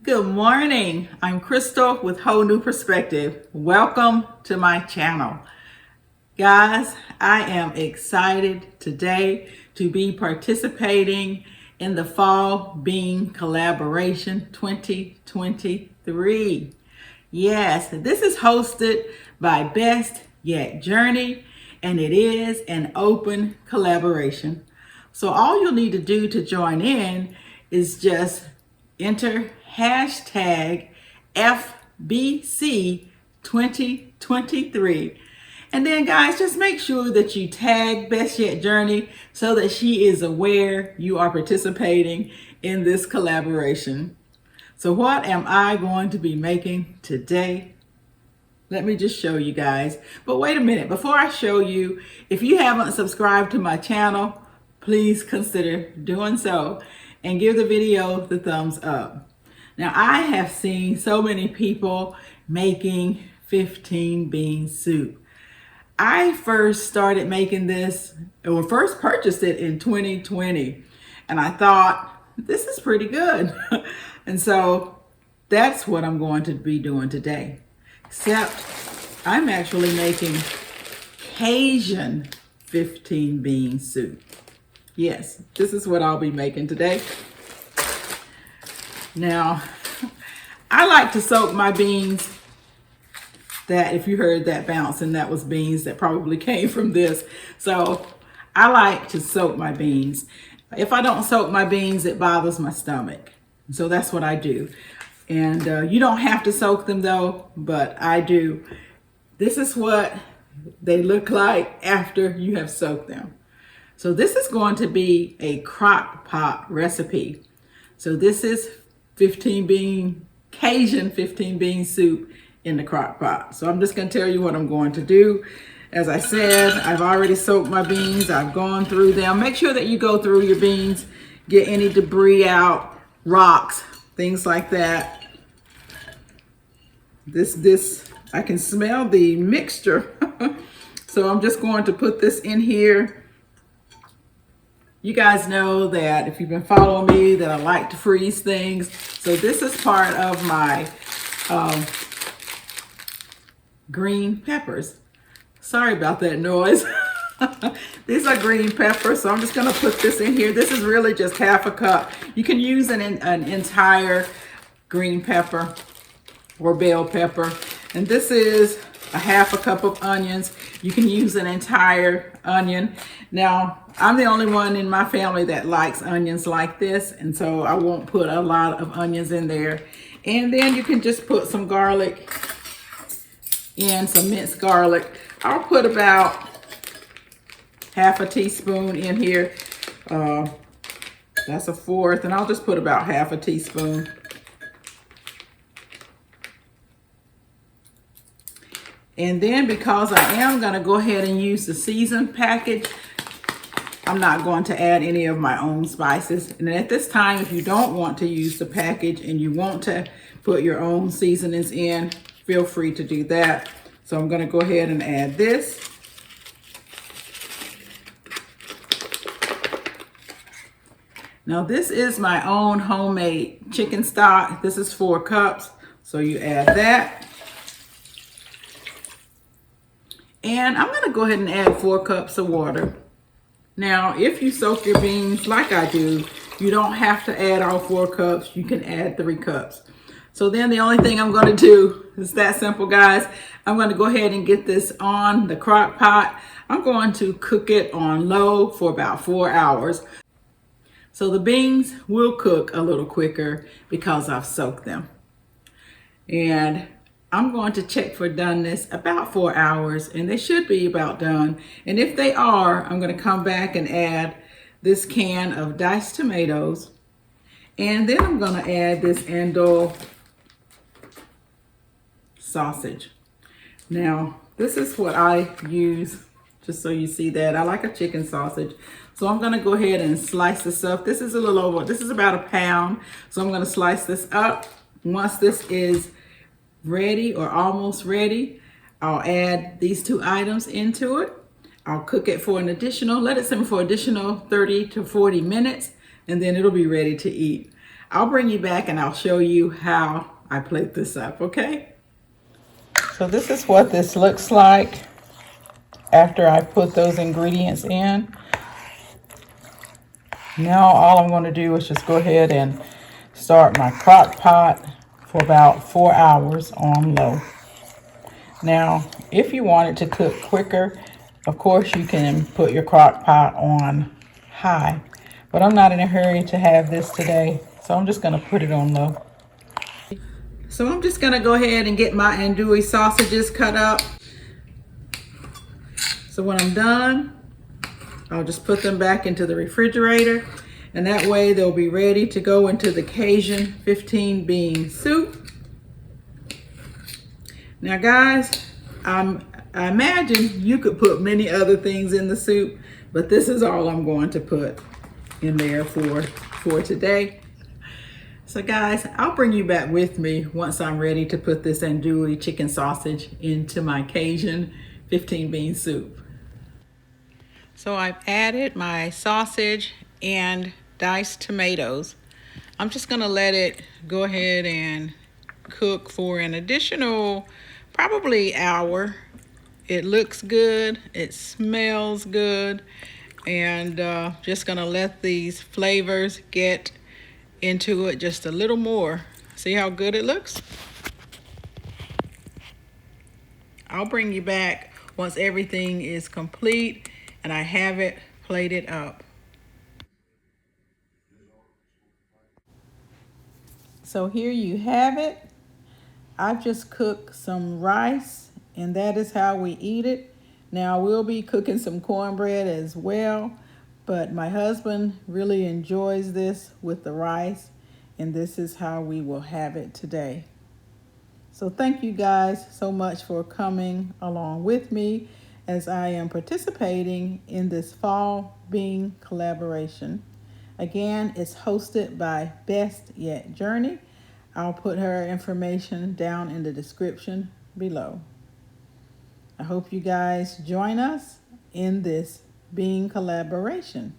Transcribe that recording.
Good morning. I'm Crystal with Whole New Perspective. Welcome to my channel. Guys, I am excited today to be participating in the Fall Bean Collaboration 2023. Yes, this is hosted by Best Yet Journey, and it is an open collaboration. So all you'll need to do to join in is just enter hashtag FBC 2023. And then guys, just make sure that you tag Best Yet Journey so that she is aware you are participating in this collaboration. So what am I going to be making today? Let me just show you guys. But wait a minute, before I show you, if you haven't subscribed to my channel, please consider doing so and give the video the thumbs up. Now, I have seen so many people making 15 bean soup. I first started making this, or first purchased it in 2020, and I thought, this is pretty good. And so that's what I'm going to be doing today. Except I'm actually making Cajun 15 bean soup. Yes, this is what I'll be making today. Now, I like to soak my beans. That, if you heard that bouncing, that was beans that probably came from this. So I like to soak my beans. If I don't soak my beans, it bothers my stomach. So that's what I do. And you don't have to soak them though, but I do. This is what they look like after you have soaked them. So this is going to be a crock pot recipe. So this is Cajun 15 bean soup in the crock pot. So I'm just going to tell you what I'm going to do. As I said, I've already soaked my beans. I've gone through them. Make sure that you go through your beans, get any debris out, rocks, things like that. I can smell the mixture. So I'm just going to put this in here. You guys know that if you've been following me that I like to freeze things. So this is part of my green peppers. Sorry about that noise. These are green peppers, so I'm just gonna put this in here. This is really just half a cup. You can use an entire green pepper or bell pepper. And this is a half a cup of onions. You can use an entire onion. Now, I'm the only one in my family that likes onions like this, and so I won't put a lot of onions in there. And then you can just put some garlic in, some minced garlic. I'll put about half a teaspoon in here. That's a fourth, and I'll just put about half a teaspoon. And then because I am going to go ahead and use the seasoned package, I'm not going to add any of my own spices. And at this time, if you don't want to use the package and you want to put your own seasonings in, feel free to do that. So I'm going to go ahead and add this. Now this is my own homemade chicken stock. This is 4 cups. So you add that. And I'm going to go ahead and add 4 cups of water. Now, if you soak your beans like I do, you don't have to add all 4 cups. You can add 3 cups. So then the only thing I'm going to do is that simple, guys. I'm going to go ahead and get this on the crock pot. I'm going to cook it on low for about 4 hours. So the beans will cook a little quicker because I've soaked them. And I'm going to check for doneness about 4 hours, and they should be about done. And if they are, I'm going to come back and add this can of diced tomatoes. And then I'm going to add this andouille sausage. Now, this is what I use, just so you see that. I like a chicken sausage. So I'm going to go ahead and slice this up. This is a little over, this is about 1 pound. So I'm going to slice this up. Once this is ready or almost ready, I'll add these 2 items into it. I'll cook it for an additional, let it simmer for additional 30 to 40 minutes, and then it'll be ready to eat. I'll bring you back and I'll show you how I plate this up, okay? So this is what this looks like after I put those ingredients in. Now all I'm going to do is just go ahead and start my crock pot for about 4 hours on low. Now, if you want it to cook quicker, of course you can put your crock pot on high. But I'm not in a hurry to have this today, so I'm just going to put it on low. So I'm just going to go ahead and get my andouille sausages cut up. So when I'm done, I'll just put them back into the refrigerator, and that way they'll be ready to go into the Cajun 15 bean soup. Now guys, I imagine you could put many other things in the soup, but this is all I'm going to put in there for today. So guys, I'll bring you back with me once I'm ready to put this andouille chicken sausage into my Cajun 15 bean soup. So I've added my sausage and diced tomatoes. I'm just gonna let it go ahead and cook for an additional probably hour. It looks good, it smells good, and just gonna let these flavors get into it just a little more. See how good it looks? I'll bring you back once everything is complete and I have it plated up. So here you have it. I've just cooked some rice, and that is how we eat it. Now I will be cooking some cornbread as well, but my husband really enjoys this with the rice, and this is how we will have it today. So thank you guys so much for coming along with me as I am participating in this fall bean collaboration. Again, it's hosted by Best Yet Journey. I'll put her information down in the description below. I hope you guys join us in this bean collaboration.